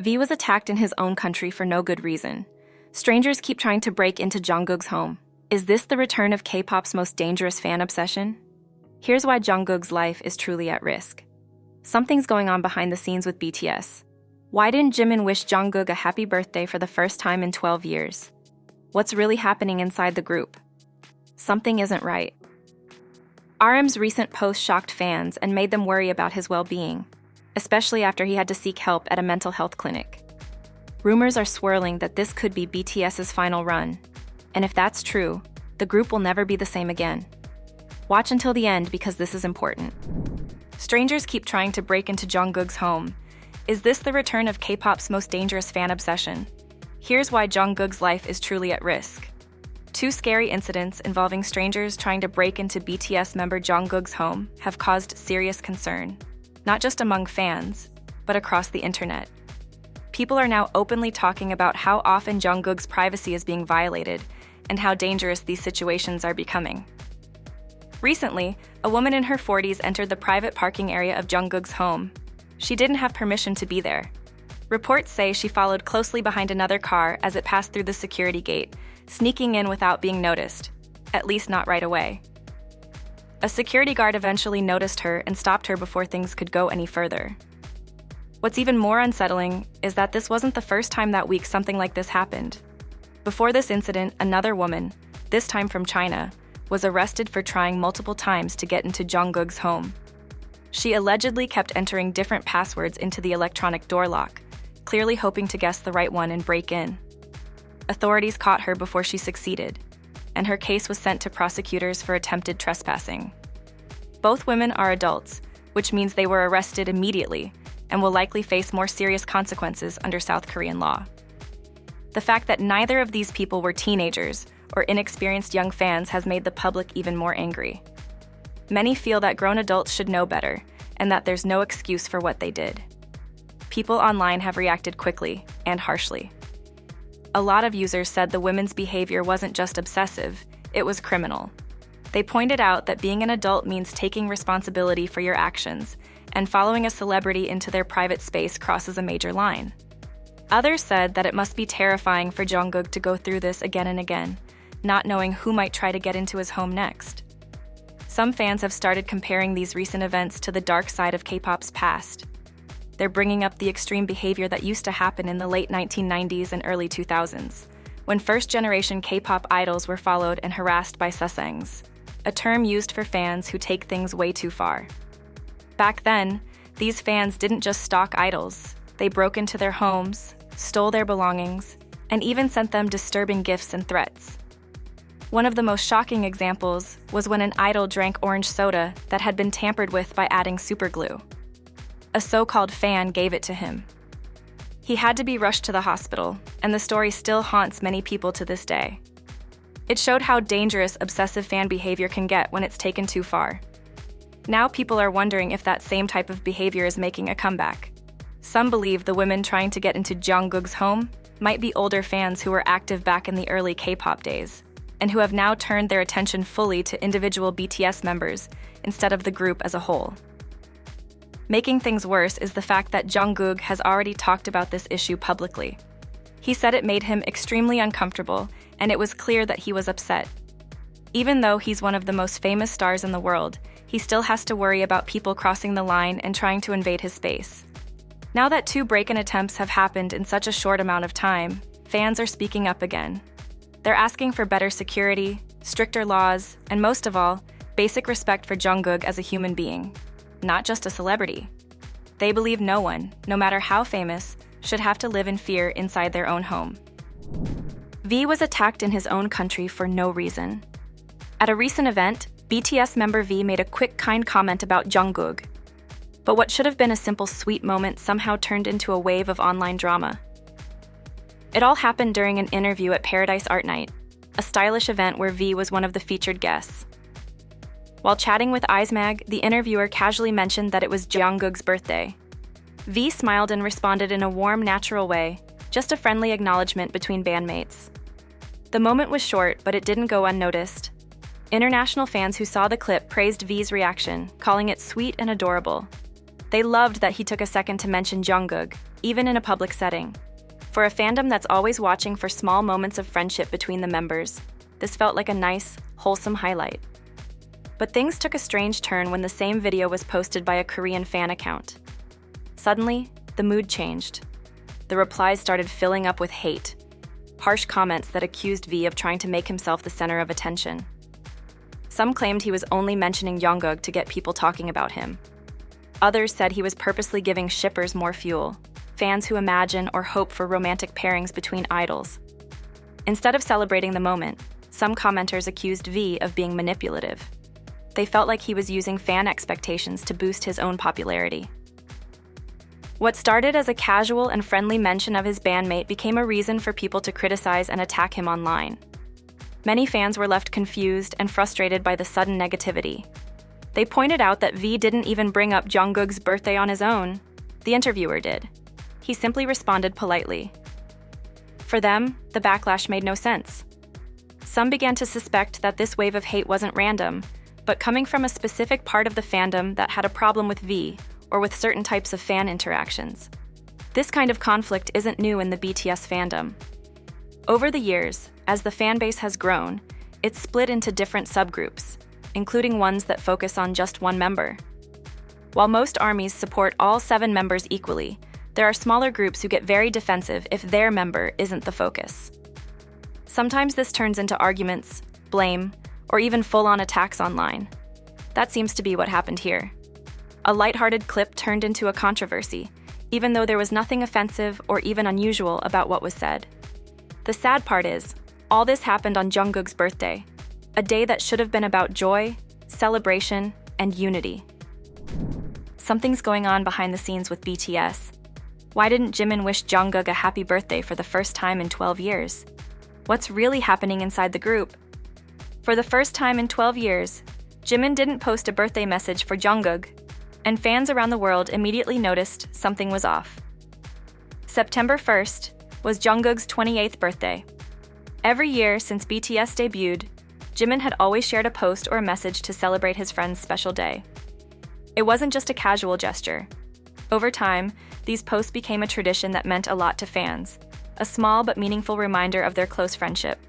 V was attacked in his own country for no good reason. Strangers keep trying to break into Jungkook's home. Is this the return of K-pop's most dangerous fan obsession? Here's why Jungkook's life is truly at risk. Something's going on behind the scenes with BTS. Why didn't Jimin wish Jungkook a happy birthday for the first time in 12 years? What's really happening inside the group? Something isn't right. RM's recent post shocked fans and made them worry about his well-being, especially after he had to seek help at a mental health clinic. Rumors are swirling that this could be BTS's final run, and if that's true, the group will never be the same again. Watch until the end because this is important. Strangers keep trying to break into Jungkook's home. Is this the return of K-pop's most dangerous fan obsession? Here's why Jungkook's life is truly at risk. Two scary incidents involving strangers trying to break into BTS member Jungkook's home have caused serious concern, not just among fans, but across the internet. People are now openly talking about how often Jungkook's privacy is being violated and how dangerous these situations are becoming. Recently, a woman in her 40s entered the private parking area of Jungkook's home. She didn't have permission to be there. Reports say she followed closely behind another car as it passed through the security gate, sneaking in without being noticed, at least not right away. A security guard eventually noticed her and stopped her before things could go any further. What's even more unsettling is that this wasn't the first time that week something like this happened. Before this incident, another woman, this time from China, was arrested for trying multiple times to get into Jungkook's home. She allegedly kept entering different passwords into the electronic door lock, clearly hoping to guess the right one and break in. Authorities caught her before she succeeded, and her case was sent to prosecutors for attempted trespassing. Both women are adults, which means they were arrested immediately and will likely face more serious consequences under South Korean law. The fact that neither of these people were teenagers or inexperienced young fans has made the public even more angry. Many feel that grown adults should know better and that there's no excuse for what they did. People online have reacted quickly and harshly. A lot of users said the women's behavior wasn't just obsessive, it was criminal. They pointed out that being an adult means taking responsibility for your actions, and following a celebrity into their private space crosses a major line. Others said that it must be terrifying for Jungkook to go through this again and again, not knowing who might try to get into his home next. Some fans have started comparing these recent events to the dark side of K-pop's past. They're bringing up the extreme behavior that used to happen in the late 1990s and early 2000s, when first-generation K-pop idols were followed and harassed by sasaengs, a term used for fans who take things way too far. Back then, these fans didn't just stalk idols, they broke into their homes, stole their belongings, and even sent them disturbing gifts and threats. One of the most shocking examples was when an idol drank orange soda that had been tampered with by adding superglue. A so-called fan gave it to him. He had to be rushed to the hospital, and the story still haunts many people to this day. It showed how dangerous obsessive fan behavior can get when it's taken too far. Now people are wondering if that same type of behavior is making a comeback. Some believe the women trying to get into Jungkook's home might be older fans who were active back in the early K-pop days, and who have now turned their attention fully to individual BTS members instead of the group as a whole. Making things worse is the fact that Jungkook has already talked about this issue publicly. He said it made him extremely uncomfortable, and it was clear that he was upset. Even though he's one of the most famous stars in the world, he still has to worry about people crossing the line and trying to invade his space. Now that 2 break-in attempts have happened in such a short amount of time, fans are speaking up again. They're asking for better security, stricter laws, and most of all, basic respect for Jungkook as a human being, not just a celebrity. They believe no one, no matter how famous, should have to live in fear inside their own home. V was attacked in his own country for no reason. At a recent event, BTS member V made a quick, kind comment about Jungkook. But what should have been a simple, sweet moment somehow turned into a wave of online drama. It all happened during an interview at Paradise Art Night, a stylish event where V was one of the featured guests. While chatting with IzMag, the interviewer casually mentioned that it was Jungkook's birthday. V smiled and responded in a warm, natural way, just a friendly acknowledgement between bandmates. The moment was short, but it didn't go unnoticed. International fans who saw the clip praised V's reaction, calling it sweet and adorable. They loved that he took a second to mention Jungkook, even in a public setting. For a fandom that's always watching for small moments of friendship between the members, this felt like a nice, wholesome highlight. But things took a strange turn when the same video was posted by a Korean fan account. Suddenly, the mood changed. The replies started filling up with hate, harsh comments that accused V of trying to make himself the center of attention. Some claimed he was only mentioning Jungkook to get people talking about him. Others said he was purposely giving shippers more fuel, fans who imagine or hope for romantic pairings between idols. Instead of celebrating the moment, some commenters accused V of being manipulative. They felt like he was using fan expectations to boost his own popularity. What started as a casual and friendly mention of his bandmate became a reason for people to criticize and attack him online. Many fans were left confused and frustrated by the sudden negativity. They pointed out that V didn't even bring up Jungkook's birthday on his own. The interviewer did. He simply responded politely. For them, the backlash made no sense. Some began to suspect that this wave of hate wasn't random, but coming from a specific part of the fandom that had a problem with V, or with certain types of fan interactions. This kind of conflict isn't new in the BTS fandom. Over the years, as the fanbase has grown, it's split into different subgroups, including ones that focus on just one member. While most armies support all 7 members equally, there are smaller groups who get very defensive if their member isn't the focus. Sometimes this turns into arguments, blame, or even full-on attacks online. That seems to be what happened here. A lighthearted clip turned into a controversy, even though there was nothing offensive or even unusual about what was said. The sad part is, all this happened on Jungkook's birthday, a day that should have been about joy, celebration, and unity. Something's going on behind the scenes with BTS. Why didn't Jimin wish Jungkook a happy birthday for the first time in 12 years? What's really happening inside the group? For the first time in 12 years, Jimin didn't post a birthday message for Jungkook, and fans around the world immediately noticed something was off. September 1st was Jungkook's 28th birthday. Every year since BTS debuted, Jimin had always shared a post or a message to celebrate his friend's special day. It wasn't just a casual gesture. Over time, these posts became a tradition that meant a lot to fans, a small but meaningful reminder of their close friendship.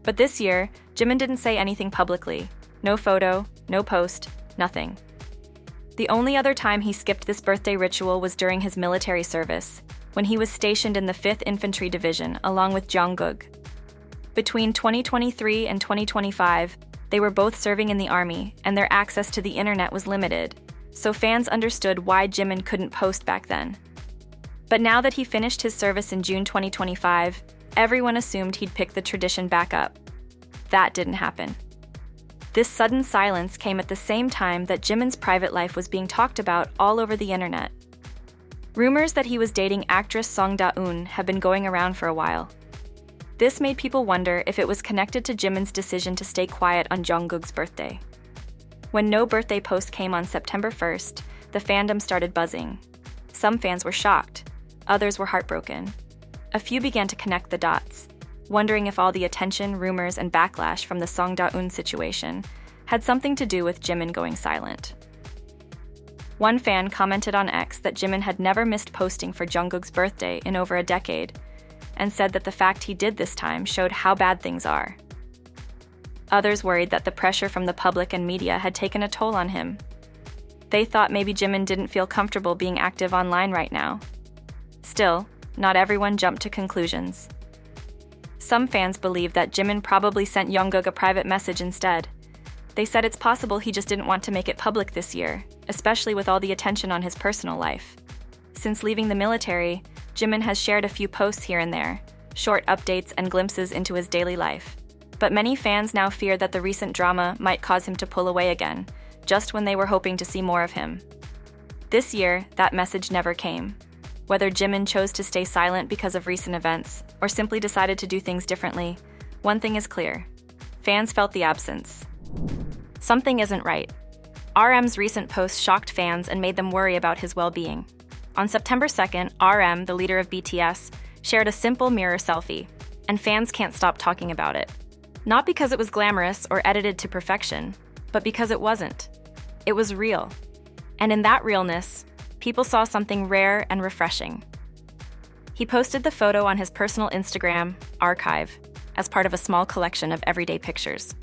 But this year, Jimin didn't say anything publicly. No photo, no post, nothing. The only other time he skipped this birthday ritual was during his military service, when he was stationed in the 5th Infantry Division along with Jungkook. Between 2023 and 2025, they were both serving in the army, and their access to the internet was limited, so fans understood why Jimin couldn't post back then. But now that he finished his service in June 2025, everyone assumed he'd pick the tradition back up. That didn't happen. This sudden silence came at the same time that Jimin's private life was being talked about all over the internet. Rumors that he was dating actress Song Da-eun have been going around for a while. This made people wonder if it was connected to Jimin's decision to stay quiet on Jungkook's birthday. When no birthday post came on September 1st, the fandom started buzzing. Some fans were shocked, others were heartbroken. A few began to connect the dots, wondering if all the attention, rumors, and backlash from the Song Da-eun situation had something to do with Jimin going silent. One fan commented on X that Jimin had never missed posting for Jungkook's birthday in over a decade, and said that the fact he did this time showed how bad things are. Others worried that the pressure from the public and media had taken a toll on him. They thought maybe Jimin didn't feel comfortable being active online right now. Still, not everyone jumped to conclusions. Some fans believe that Jimin probably sent Jungkook a private message instead. They said it's possible he just didn't want to make it public this year, especially with all the attention on his personal life. Since leaving the military, Jimin has shared a few posts here and there, short updates and glimpses into his daily life. But many fans now fear that the recent drama might cause him to pull away again, just when they were hoping to see more of him. This year, that message never came. Whether Jimin chose to stay silent because of recent events, or simply decided to do things differently, one thing is clear. Fans felt the absence. Something isn't right. RM's recent post shocked fans and made them worry about his well-being. On September 2nd, RM, the leader of BTS, shared a simple mirror selfie, and fans can't stop talking about it. Not because it was glamorous or edited to perfection, but because it wasn't. It was real. And in that realness, people saw something rare and refreshing. He posted the photo on his personal Instagram archive as part of a small collection of everyday pictures.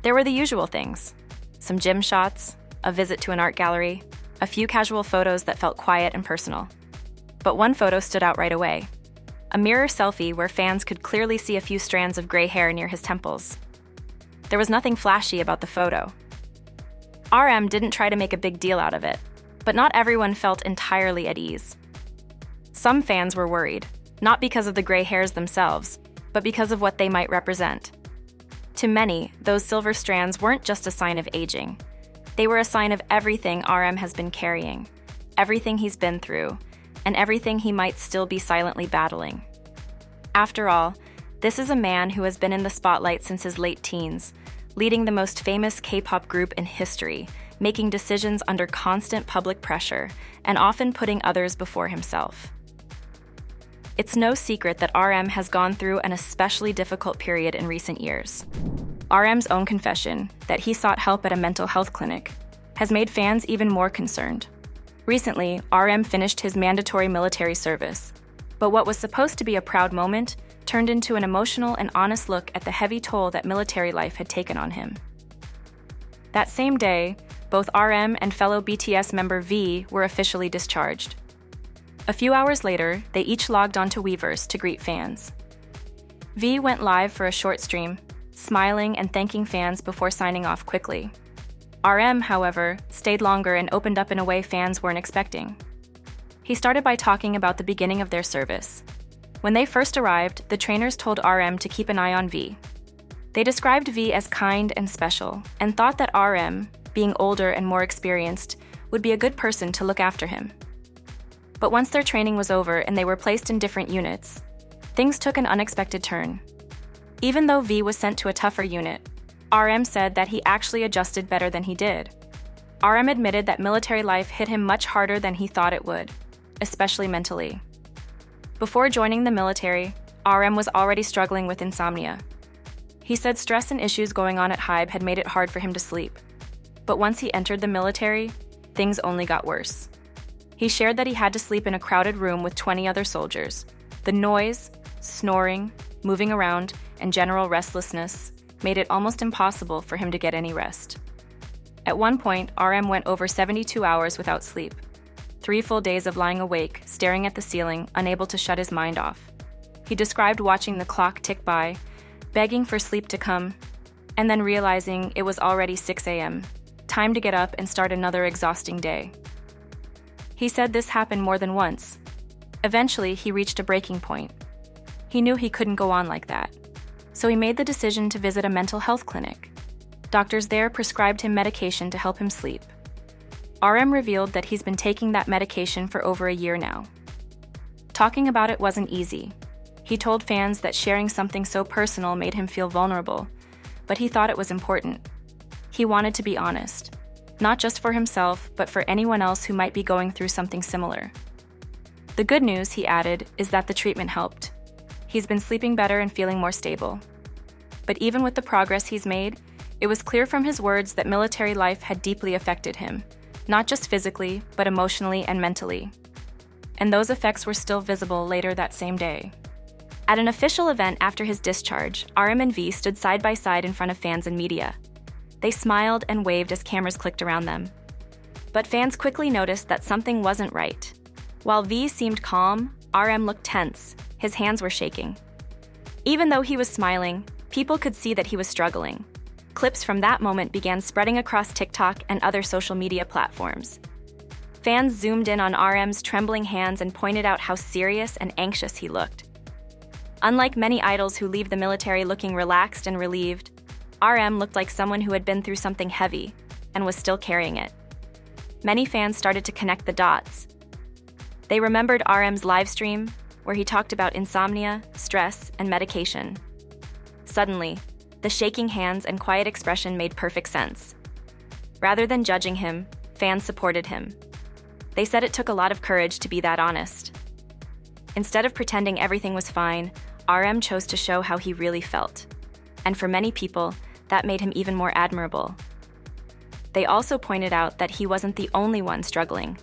There were the usual things: some gym shots, a visit to an art gallery, a few casual photos that felt quiet and personal. But one photo stood out right away: a mirror selfie where fans could clearly see a few strands of gray hair near his temples. There was nothing flashy about the photo. RM didn't try to make a big deal out of it, but not everyone felt entirely at ease. Some fans were worried, not because of the gray hairs themselves, but because of what they might represent. To many, those silver strands weren't just a sign of aging. They were a sign of everything RM has been carrying, everything he's been through, and everything he might still be silently battling. After all, this is a man who has been in the spotlight since his late teens, leading the most famous K-pop group in history, making decisions under constant public pressure, and often putting others before himself. It's no secret that RM has gone through an especially difficult period in recent years. RM's own confession, that he sought help at a mental health clinic, has made fans even more concerned. Recently, RM finished his mandatory military service, but what was supposed to be a proud moment turned into an emotional and honest look at the heavy toll that military life had taken on him. That same day, both RM and fellow BTS member V were officially discharged. A few hours later, they each logged onto Weverse to greet fans. V went live for a short stream, smiling and thanking fans before signing off quickly. RM, however, stayed longer and opened up in a way fans weren't expecting. He started by talking about the beginning of their service. When they first arrived, the trainers told RM to keep an eye on V. They described V as kind and special, and thought that RM, being older and more experienced, would be a good person to look after him. But once their training was over and they were placed in different units, things took an unexpected turn. Even though V was sent to a tougher unit, RM said that he actually adjusted better than he did. RM admitted that military life hit him much harder than he thought it would, especially mentally. Before joining the military, RM was already struggling with insomnia. He said stress and issues going on at Hybe had made it hard for him to sleep. But once he entered the military, things only got worse. He shared that he had to sleep in a crowded room with 20 other soldiers. The noise, snoring, moving around, and general restlessness made it almost impossible for him to get any rest. At one point, RM went over 72 hours without sleep. 3 full days of lying awake, staring at the ceiling, unable to shut his mind off. He described watching the clock tick by, begging for sleep to come, and then realizing it was already 6 a.m., time to get up and start another exhausting day. He said this happened more than once. Eventually, he reached a breaking point. He knew he couldn't go on like that, so he made the decision to visit a mental health clinic. Doctors there prescribed him medication to help him sleep. RM revealed that he's been taking that medication for over a year now. Talking about it wasn't easy. He told fans that sharing something so personal made him feel vulnerable, but he thought it was important. He wanted to be honest, not just for himself, but for anyone else who might be going through something similar. The good news, he added, is that the treatment helped. He's been sleeping better and feeling more stable. But even with the progress he's made, it was clear from his words that military life had deeply affected him, not just physically, but emotionally and mentally. And those effects were still visible later that same day. At an official event after his discharge, RM and V stood side by side in front of fans and media. They smiled and waved as cameras clicked around them. But fans quickly noticed that something wasn't right. While V seemed calm, RM looked tense. His hands were shaking. Even though he was smiling, people could see that he was struggling. Clips from that moment began spreading across TikTok and other social media platforms. Fans zoomed in on RM's trembling hands and pointed out how serious and anxious he looked. Unlike many idols who leave the military looking relaxed and relieved, RM looked like someone who had been through something heavy and was still carrying it. Many fans started to connect the dots. They remembered RM's live stream, where he talked about insomnia, stress, and medication. Suddenly, the shaking hands and quiet expression made perfect sense. Rather than judging him, fans supported him. They said it took a lot of courage to be that honest. Instead of pretending everything was fine, RM chose to show how he really felt. And for many people, that made him even more admirable. They also pointed out that he wasn't the only one struggling.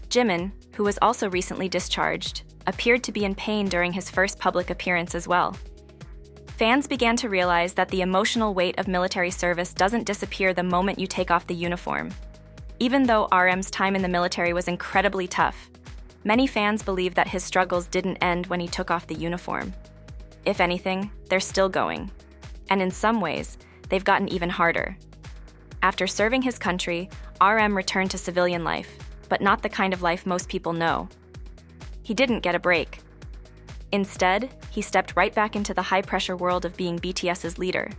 Jimin, who was also recently discharged, appeared to be in pain during his first public appearance as well. Fans began to realize that the emotional weight of military service doesn't disappear the moment you take off the uniform. Even though RM's time in the military was incredibly tough, many fans believe that his struggles didn't end when he took off the uniform. If anything, they're still going. And in some ways, they've gotten even harder. After serving his country, RM returned to civilian life, but not the kind of life most people know. He didn't get a break. Instead, he stepped right back into the high-pressure world of being BTS's leader.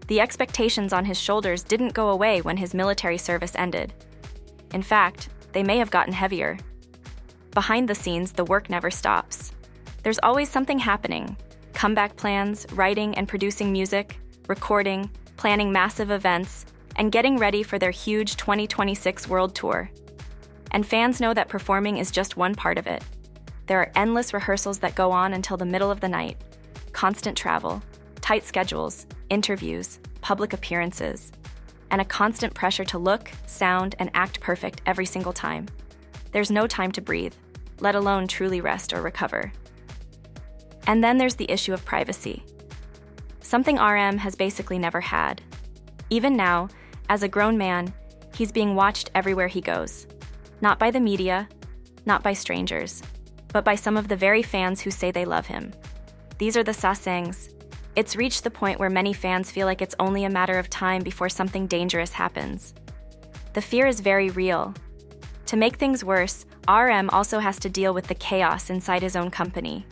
The expectations on his shoulders didn't go away when his military service ended. In fact, they may have gotten heavier. Behind the scenes, the work never stops. There's always something happening: comeback plans, writing and producing music, recording, planning massive events, and getting ready for their huge 2026 world tour. And fans know that performing is just one part of it. There are endless rehearsals that go on until the middle of the night, constant travel, tight schedules, interviews, public appearances, and a constant pressure to look, sound, and act perfect every single time. There's no time to breathe, let alone truly rest or recover. And then there's the issue of privacy. Something RM has basically never had. Even now, as a grown man, he's being watched everywhere he goes. Not by the media, not by strangers, but by some of the very fans who say they love him. These are the sasaengs. It's reached the point where many fans feel like it's only a matter of time before something dangerous happens. The fear is very real. To make things worse, RM also has to deal with the chaos inside his own company.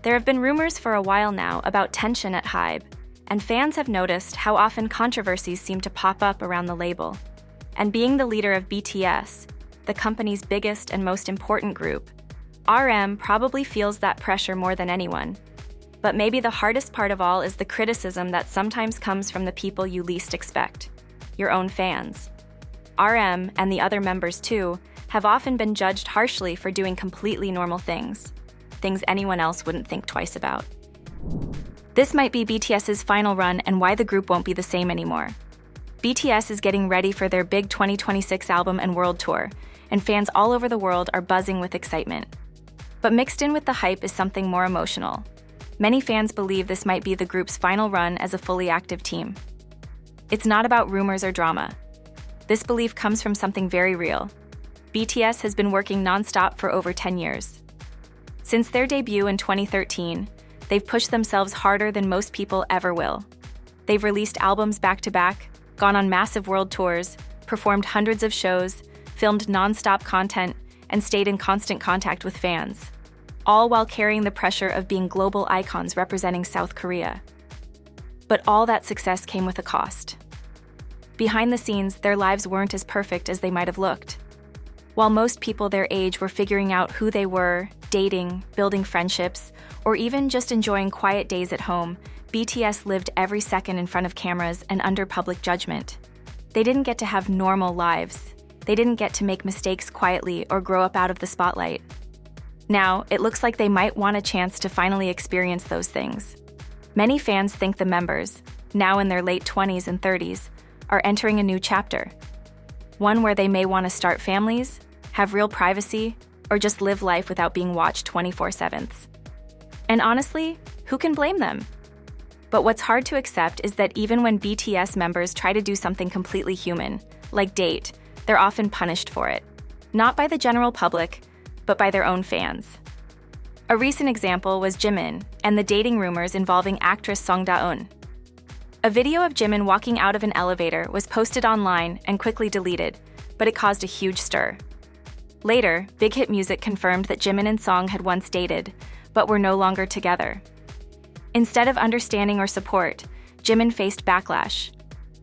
There have been rumors for a while now about tension at HYBE, and fans have noticed how often controversies seem to pop up around the label. And being the leader of BTS, the company's biggest and most important group, RM probably feels that pressure more than anyone. But maybe the hardest part of all is the criticism that sometimes comes from the people you least expect, your own fans. RM, and the other members too, have often been judged harshly for doing completely normal things anyone else wouldn't think twice about. This might be BTS's final run and why the group won't be the same anymore. BTS is getting ready for their big 2026 album and world tour, and fans all over the world are buzzing with excitement. But mixed in with the hype is something more emotional. Many fans believe this might be the group's final run as a fully active team. It's not about rumors or drama. This belief comes from something very real. BTS has been working non-stop for over 10 years. Since their debut in 2013, they've pushed themselves harder than most people ever will. They've released albums back-to-back, gone on massive world tours, performed hundreds of shows, filmed non-stop content, and stayed in constant contact with fans, all while carrying the pressure of being global icons representing South Korea. But all that success came with a cost. Behind the scenes, their lives weren't as perfect as they might have looked. While most people their age were figuring out who they were, dating, building friendships, or even just enjoying quiet days at home, BTS lived every second in front of cameras and under public judgment. They didn't get to have normal lives. They didn't get to make mistakes quietly or grow up out of the spotlight. Now, it looks like they might want a chance to finally experience those things. Many fans think the members, now in their late 20s and 30s, are entering a new chapter. One where they may want to start families, have real privacy, or just live life without being watched 24/7. And honestly, who can blame them? But what's hard to accept is that even when BTS members try to do something completely human, like date, they're often punished for it. Not by the general public, but by their own fans. A recent example was Jimin and the dating rumors involving actress Song Da-eun. A video of Jimin walking out of an elevator was posted online and quickly deleted, but it caused a huge stir. Later, Big Hit Music confirmed that Jimin and Song had once dated, but were no longer together. Instead of understanding or support, Jimin faced backlash.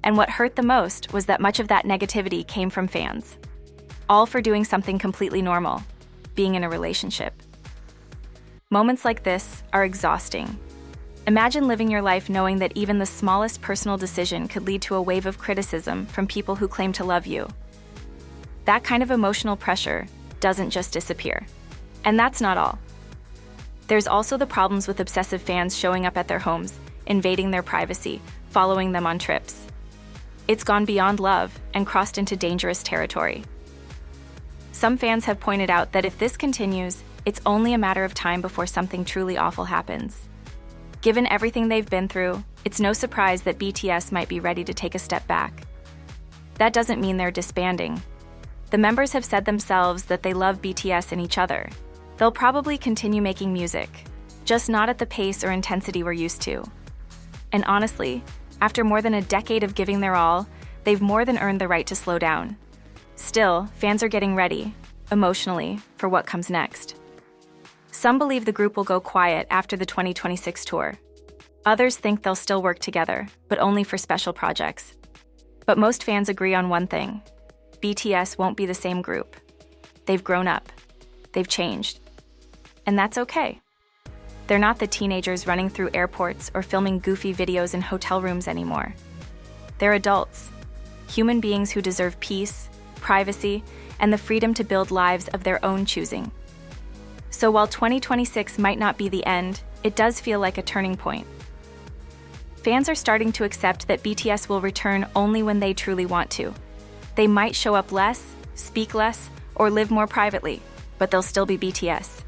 And what hurt the most was that much of that negativity came from fans. All for doing something completely normal, being in a relationship. Moments like this are exhausting. Imagine living your life knowing that even the smallest personal decision could lead to a wave of criticism from people who claim to love you. That kind of emotional pressure doesn't just disappear. And that's not all. There's also the problems with obsessive fans showing up at their homes, invading their privacy, following them on trips. It's gone beyond love and crossed into dangerous territory. Some fans have pointed out that if this continues, it's only a matter of time before something truly awful happens. Given everything they've been through, it's no surprise that BTS might be ready to take a step back. That doesn't mean they're disbanding. The members have said themselves that they love BTS and each other. They'll probably continue making music, just not at the pace or intensity we're used to. And honestly, after more than a decade of giving their all, they've more than earned the right to slow down. Still, fans are getting ready, emotionally, for what comes next. Some believe the group will go quiet after the 2026 tour. Others think they'll still work together, but only for special projects. But most fans agree on one thing: BTS won't be the same group. They've grown up. They've changed. And that's okay. They're not the teenagers running through airports or filming goofy videos in hotel rooms anymore. They're adults, human beings who deserve peace, privacy, and the freedom to build lives of their own choosing. So while 2026 might not be the end, it does feel like a turning point. Fans are starting to accept that BTS will return only when they truly want to. They might show up less, speak less, or live more privately, but they'll still be BTS.